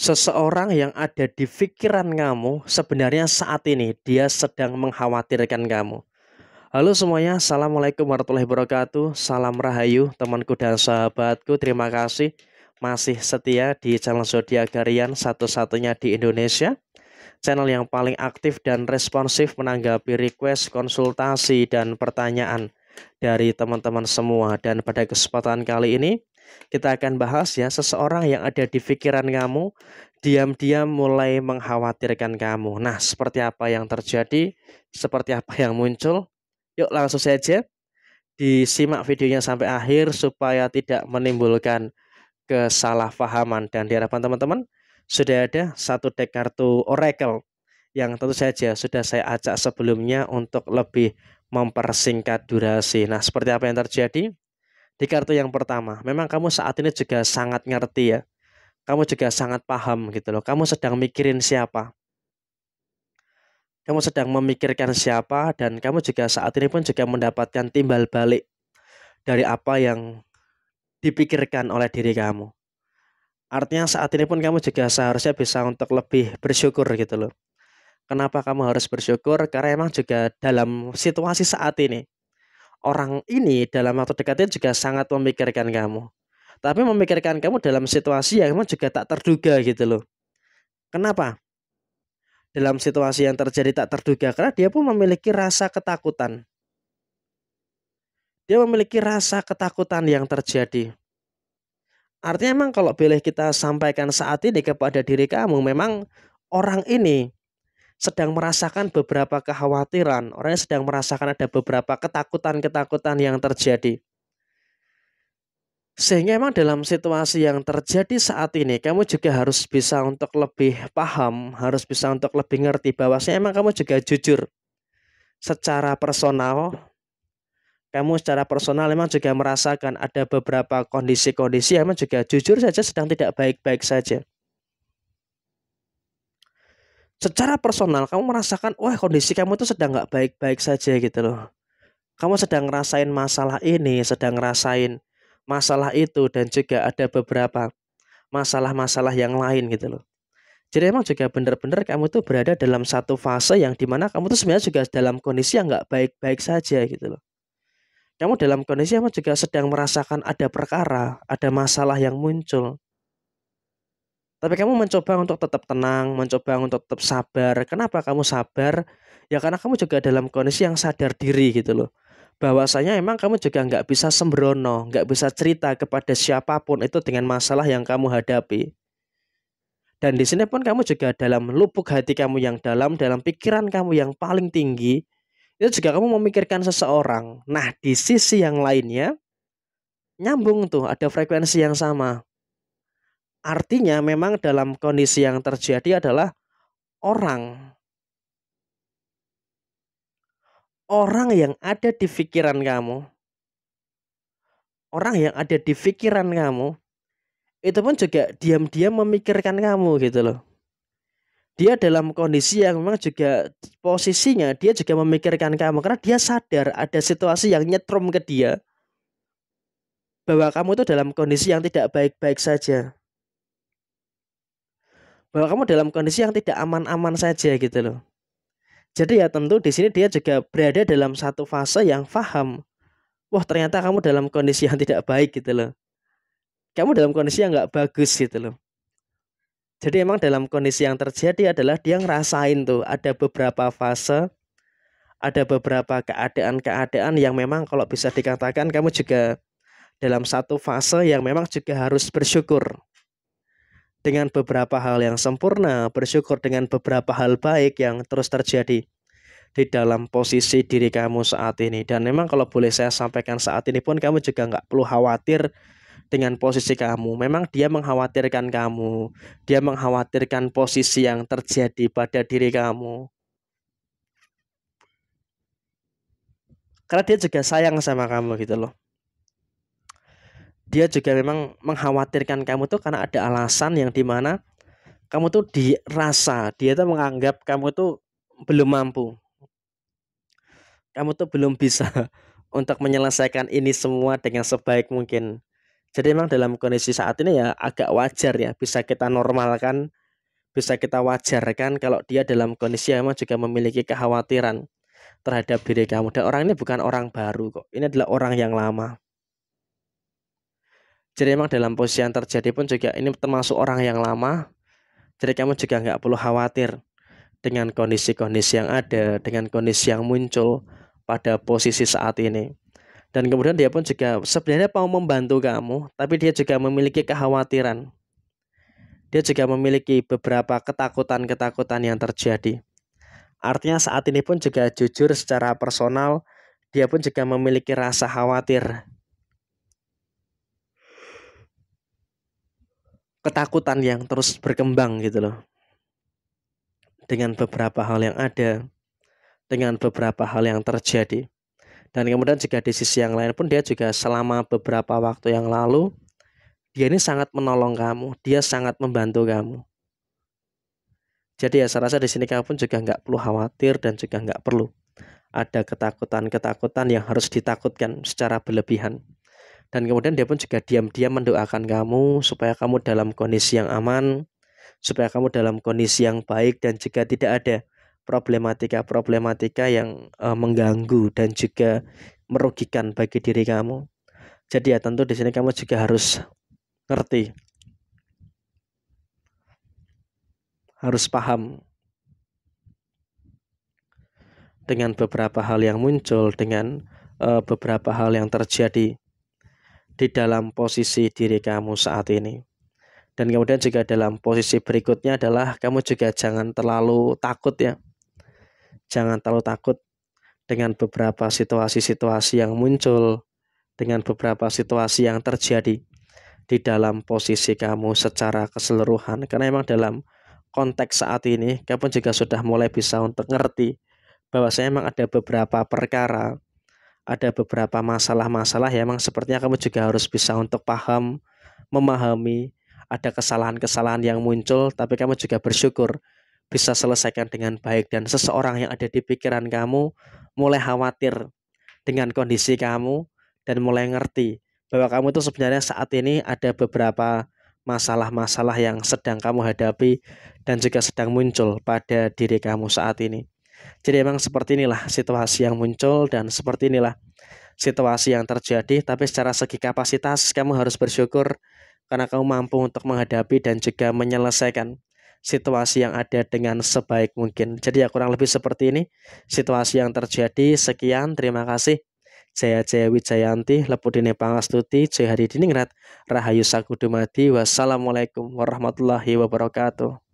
Seseorang yang ada di pikiran kamu sebenarnya saat ini dia sedang mengkhawatirkan kamu. Halo semuanya, assalamualaikum warahmatullahi wabarakatuh. Salam rahayu temanku dan sahabatku. Terima kasih masih setia di channel Zodiak Harian satu-satunya di Indonesia. Channel yang paling aktif dan responsif menanggapi request, konsultasi, dan pertanyaan dari teman-teman semua. Dan pada kesempatan kali ini kita akan bahas ya, seseorang yang ada di pikiran kamu diam-diam mulai mengkhawatirkan kamu. Nah, seperti apa yang terjadi? Seperti apa yang muncul? Yuk langsung saja disimak videonya sampai akhir supaya tidak menimbulkan kesalahpahaman. Dan diharapkan teman-teman sudah ada satu deck kartu Oracle yang tentu saja sudah saya acak sebelumnya untuk lebih mempersingkat durasi. Nah, seperti apa yang terjadi? Di kartu yang pertama, memang kamu saat ini juga sangat ngerti ya. Kamu juga sangat paham gitu loh. Kamu sedang mikirin siapa? Kamu sedang memikirkan siapa, dan kamu juga saat ini pun juga mendapatkan timbal balik dari apa yang dipikirkan oleh diri kamu. Artinya saat ini pun kamu juga seharusnya bisa untuk lebih bersyukur gitu loh. Kenapa kamu harus bersyukur? Karena emang juga dalam situasi saat ini, orang ini dalam waktu dekat ini juga sangat memikirkan kamu. Tapi memikirkan kamu dalam situasi yang emang juga tak terduga gitu loh. Kenapa? Dalam situasi yang terjadi tak terduga, karena dia pun memiliki rasa ketakutan. Dia memiliki rasa ketakutan yang terjadi. Artinya emang kalau boleh kita sampaikan saat ini kepada diri kamu, memang orang ini sedang merasakan beberapa kekhawatiran. Orangnya sedang merasakan ada beberapa ketakutan-ketakutan yang terjadi. Sehingga emang dalam situasi yang terjadi saat ini, kamu juga harus bisa untuk lebih paham, harus bisa untuk lebih ngerti bahwasanya emang kamu juga jujur secara personal. Kamu secara personal memang juga merasakan ada beberapa kondisi-kondisi yang memang juga jujur saja sedang tidak baik-baik saja. Secara personal kamu merasakan, wah kondisi kamu itu sedang nggak baik-baik saja gitu loh. Kamu sedang ngerasain masalah ini, sedang ngerasain masalah itu, dan juga ada beberapa masalah-masalah yang lain gitu loh. Jadi emang juga benar-benar kamu tuh berada dalam satu fase yang dimana kamu tuh sebenarnya juga dalam kondisi yang nggak baik-baik saja gitu loh. Kamu dalam kondisi emang juga sedang merasakan ada perkara, ada masalah yang muncul. Tapi kamu mencoba untuk tetap tenang, mencoba untuk tetap sabar. Kenapa kamu sabar? Ya karena kamu juga dalam kondisi yang sadar diri gitu loh. Bahwasanya emang kamu juga nggak bisa sembrono, nggak bisa cerita kepada siapapun itu dengan masalah yang kamu hadapi. Dan di sini pun kamu juga dalam lubuk hati kamu yang dalam pikiran kamu yang paling tinggi, itu juga kamu memikirkan seseorang. Nah, di sisi yang lainnya, nyambung tuh, ada frekuensi yang sama. Artinya memang dalam kondisi yang terjadi adalah orang orang yang ada di pikiran kamu, orang yang ada di pikiran kamu, itu pun juga diam-diam memikirkan kamu gitu loh. Dia dalam kondisi yang memang juga posisinya dia juga memikirkan kamu karena dia sadar ada situasi yang nyetrum ke dia bahwa kamu tuh dalam kondisi yang tidak baik-baik saja. Bahwa kamu dalam kondisi yang tidak aman-aman saja gitu loh. Jadi ya tentu di sini dia juga berada dalam satu fase yang paham. Wah ternyata kamu dalam kondisi yang tidak baik gitu loh. Kamu dalam kondisi yang nggak bagus gitu loh. Jadi emang dalam kondisi yang terjadi adalah dia ngerasain tuh ada beberapa fase, ada beberapa keadaan-keadaan yang memang kalau bisa dikatakan kamu juga dalam satu fase yang memang juga harus bersyukur dengan beberapa hal yang sempurna, bersyukur dengan beberapa hal baik yang terus terjadi di dalam posisi diri kamu saat ini. Dan memang kalau boleh saya sampaikan saat ini pun kamu juga nggak perlu khawatir dengan posisi kamu. Memang dia mengkhawatirkan kamu, dia mengkhawatirkan posisi yang terjadi pada diri kamu. Karena dia juga sayang sama kamu gitu loh. Dia juga memang mengkhawatirkan kamu tuh karena ada alasan yang dimana kamu tuh dirasa, dia tuh menganggap kamu tuh belum mampu. Kamu tuh belum bisa untuk menyelesaikan ini semua dengan sebaik mungkin. Jadi memang dalam kondisi saat ini ya agak wajar ya, bisa kita normalkan, bisa kita wajarkan kalau dia dalam kondisi yang memang juga memiliki kekhawatiran terhadap diri kamu. Dan orang ini bukan orang baru kok, ini adalah orang yang lama. Jadi memang dalam posisi yang terjadi pun juga ini termasuk orang yang lama. Jadi kamu juga nggak perlu khawatir dengan kondisi-kondisi yang ada, dengan kondisi yang muncul pada posisi saat ini. Dan kemudian dia pun juga sebenarnya mau membantu kamu, tapi dia juga memiliki kekhawatiran. Dia juga memiliki beberapa ketakutan-ketakutan yang terjadi. Artinya saat ini pun juga jujur secara personal, dia pun juga memiliki rasa khawatir, ketakutan yang terus berkembang gitu loh. Dengan beberapa hal yang ada, dengan beberapa hal yang terjadi. Dan kemudian juga di sisi yang lain pun dia juga selama beberapa waktu yang lalu, dia ini sangat menolong kamu, dia sangat membantu kamu. Jadi ya saya rasa di sini kamu pun juga nggak perlu khawatir dan juga nggak perlu ada ketakutan-ketakutan yang harus ditakutkan secara berlebihan. Dan kemudian dia pun juga diam-diam mendoakan kamu supaya kamu dalam kondisi yang aman, supaya kamu dalam kondisi yang baik dan juga tidak ada problematika-problematika yang mengganggu dan juga merugikan bagi diri kamu. Jadi ya tentu di sini kamu juga harus ngerti, harus paham dengan beberapa hal yang muncul, dengan beberapa hal yang terjadi di dalam posisi diri kamu saat ini. Dan kemudian juga dalam posisi berikutnya adalah kamu juga jangan terlalu takut ya. Jangan terlalu takut dengan beberapa situasi-situasi yang muncul, dengan beberapa situasi yang terjadi di dalam posisi kamu secara keseluruhan. Karena memang dalam konteks saat ini kamu juga sudah mulai bisa untuk ngerti bahwa saya memang ada beberapa perkara, ada beberapa masalah-masalah yang memang sepertinya kamu juga harus bisa untuk paham, memahami, ada kesalahan-kesalahan yang muncul, tapi kamu juga bersyukur bisa selesaikan dengan baik. Dan seseorang yang ada di pikiran kamu mulai khawatir dengan kondisi kamu dan mulai ngerti bahwa kamu itu sebenarnya saat ini ada beberapa masalah-masalah yang sedang kamu hadapi dan juga sedang muncul pada diri kamu saat ini. Jadi memang seperti inilah situasi yang muncul dan seperti inilah situasi yang terjadi, tapi secara segi kapasitas kamu harus bersyukur karena kamu mampu untuk menghadapi dan juga menyelesaikan situasi yang ada dengan sebaik mungkin. Jadi ya kurang lebih seperti ini situasi yang terjadi. Sekian, terima kasih. Jaya Jaya Wijayanti, Lepudine Pangastuti, Jaya Hari Diningrat, Rahayu Sakudumadi, wassalamualaikum warahmatullahi wabarakatuh.